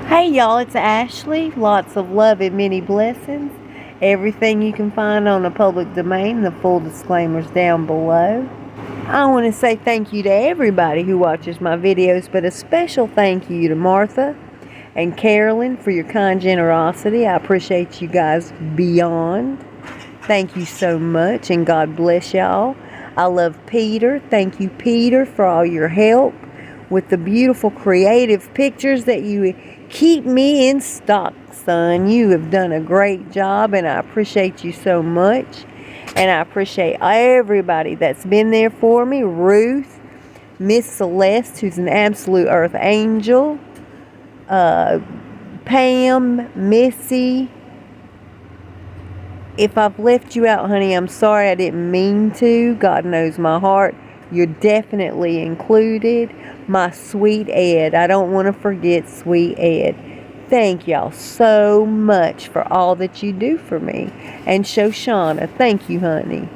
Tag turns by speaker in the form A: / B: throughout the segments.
A: Hey y'all, it's Ashley. Lots of love and many blessings. Everything you can find on the public domain, the full disclaimers down below. I want to say thank you to everybody who watches my videos, but a special thank you to Martha and Carolyn for your kind generosity. I appreciate you guys beyond. Thank you so much, and God bless y'all. I love Peter. Thank you, Peter, for all your help with the beautiful creative pictures that you keep me in stock, son. You have done a great job, and I appreciate you so much. And I appreciate everybody that's been there for me. Ruth, Miss Celeste, who's an absolute earth angel, Pam, Missy. If I've left you out, honey, I'm sorry. I didn't mean to. God knows my heart. You're definitely included. My sweet Ed. I don't want to forget sweet Ed. Thank y'all so much for all that you do for me. And Shoshana, thank you, honey.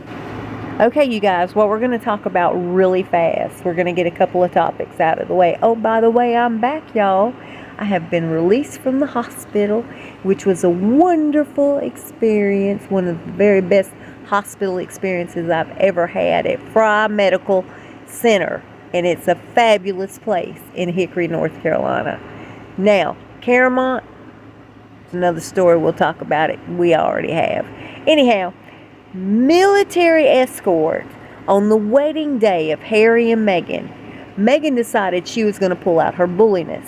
A: Okay, you guys, what we're going to talk about really fast. We're going to get a couple of topics out of the way. Oh, by the way, I'm back, y'all. I have been released from the hospital, which was a wonderful experience. One of the very best hospital experiences I've ever had at Frye Medical Center. And it's a fabulous place in Hickory, North Carolina. Now, Caramont, it's another story. We'll talk about it. We already have. Anyhow, military escort on the wedding day of Harry and Meghan. Meghan decided she was going to pull out her bulliness.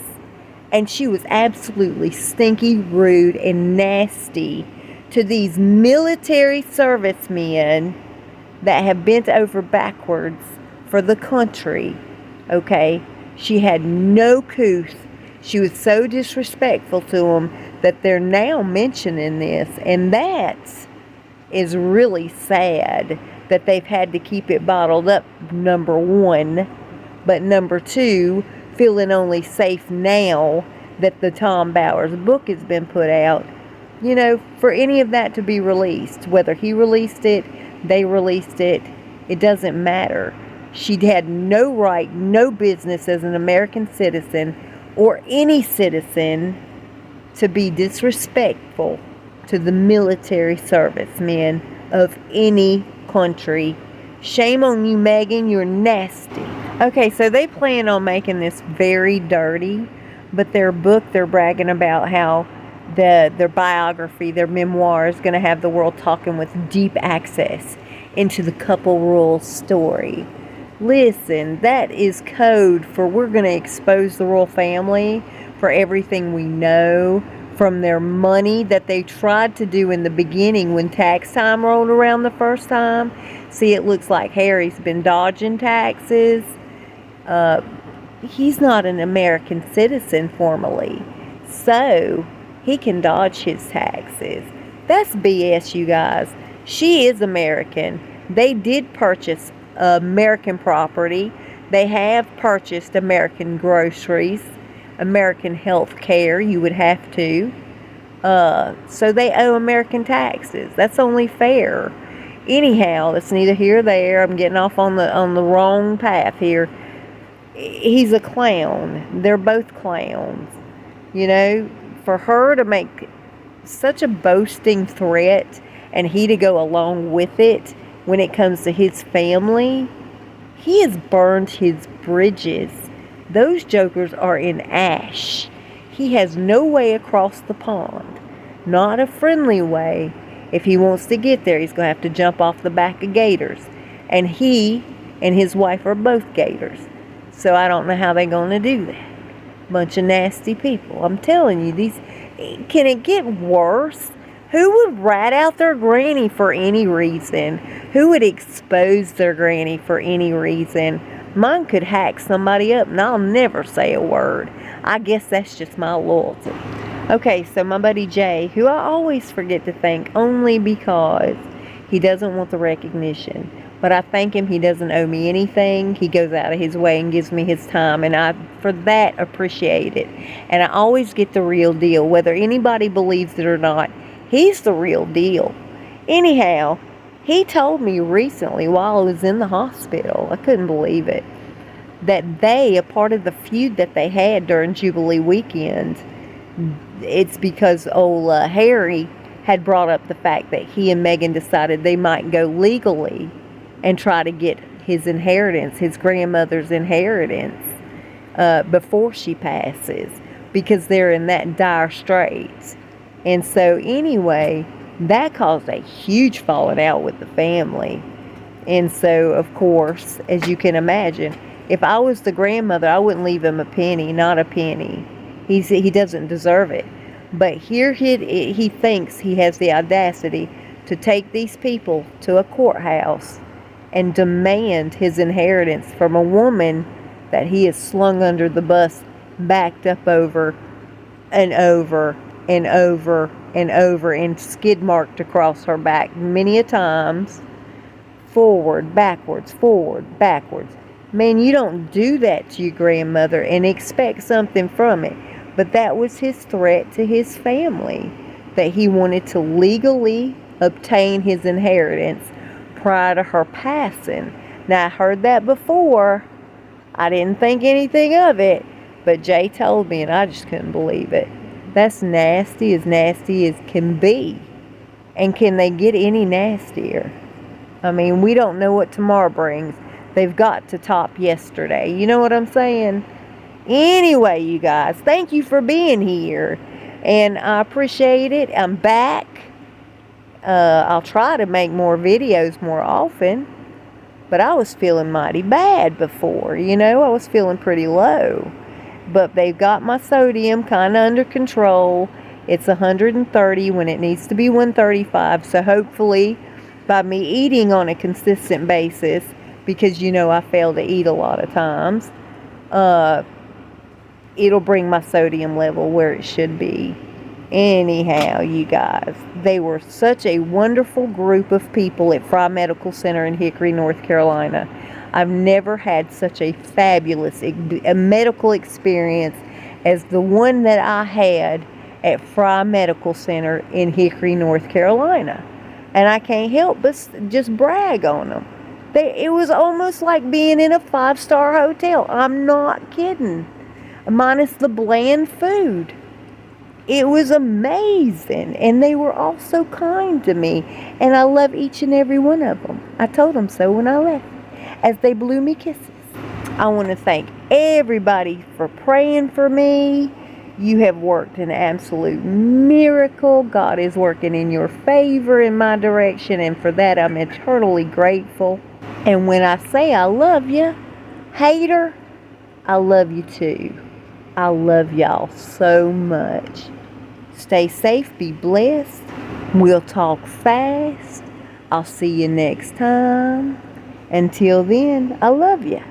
A: And she was absolutely stinky, rude, and nasty to these military servicemen that have bent over backwards for the country. Okay, she had no couth. She was so disrespectful to them that they're now mentioning this, and that is really sad that they've had to keep it bottled up, number one. But number two, feeling only safe now that the Tom Bowers book has been put out, you know, for any of that to be released. Whether he released it, they released it, it doesn't matter. She had no right, no business as an American citizen or any citizen to be disrespectful to the military servicemen of any country. Shame on you, Meghan. You're nasty. Okay, so they plan on making this very dirty, but their book, they're bragging about how their biography, their memoir is going to have the world talking with deep access into the couple royal story. Listen, that is code for we're going to expose the royal family for everything we know, from their money that they tried to do in the beginning when tax time rolled around the first time. See, it looks like Harry's been dodging taxes. He's not an American citizen formally, so he can dodge his taxes. That's BS, you guys. She is American. They did purchase American property. They have purchased American groceries, American health care. You would have to. So they owe American taxes. That's only fair. Anyhow, that's neither here nor there. I'm getting off on the wrong path here. He's a clown. They're both clowns. You know, for her to make such a boasting threat and he to go along with it when it comes to his family, he has burned his bridges. Those jokers are in ash. He has no way across the pond. Not a friendly way. If he wants to get there, he's going to have to jump off the back of gators. And he and his wife are both gators. So I don't know how they're going to do that. Bunch of nasty people. I'm telling you, can it get worse? Who would rat out their granny for any reason? Who would expose their granny for any reason? Mine could hack somebody up and I'll never say a word. I guess that's just my loyalty. Okay, so my buddy Jay, who I always forget to thank only because he doesn't want the recognition. But I thank him. He doesn't owe me anything. He goes out of his way and gives me his time. And I, for that, appreciate it. And I always get the real deal. Whether anybody believes it or not, he's the real deal. Anyhow, he told me recently while I was in the hospital, I couldn't believe it, that they, a part of the feud that they had during Jubilee weekend, It's because old Harry had brought up the fact that he and Megan decided they might go legally and try to get his inheritance, his grandmother's inheritance, before she passes, because they're in that dire straits. And so anyway, that caused a huge falling out with the family. And so, of course, as you can imagine, if I was the grandmother, I wouldn't leave him a penny, not a penny. He doesn't deserve it. But here he thinks he has the audacity to take these people to a courthouse and demand his inheritance from a woman that he has slung under the bus, backed up over and over and over and over, and skid marked across her back many a times. Forward, backwards, forward, backwards. Man, you don't do that to your grandmother and expect something from it. But that was his threat to his family, that he wanted to legally obtain his inheritance prior to her passing. Now, I heard that before. I didn't think anything of it, but Jay told me, and I just couldn't believe it. That's nasty as can be. And can they get any nastier? I mean, we don't know what tomorrow brings. They've got to top yesterday. You know what I'm saying? Anyway, you guys, thank you for being here. And I appreciate it. I'm back. I'll try to make more videos more often. But I was feeling mighty bad before. You know, I was feeling pretty low. But they've got my sodium kind of under control. It's 130 when it needs to be 135. So hopefully, by me eating on a consistent basis, because you know I fail to eat a lot of times, it'll bring my sodium level where it should be. Anyhow, you guys, they were such a wonderful group of people at Frye Medical Center in Hickory, North Carolina. I've never had such a fabulous medical experience as the one that I had at Frye Medical Center in Hickory, North Carolina. And I can't help but just brag on them. It was almost like being in a 5-star hotel. I'm not kidding. Minus the bland food. It was amazing. And they were all so kind to me. And I love each and every one of them. I told them so when I left, as they blew me kisses. I want to thank everybody for praying for me. You have worked an absolute miracle. God is working in your favor, in my direction. And for that, I'm eternally grateful. And when I say I love you, hater, I love you too. I love y'all so much. Stay safe, be blessed. We'll talk fast. I'll see you next time. Until then, I love you.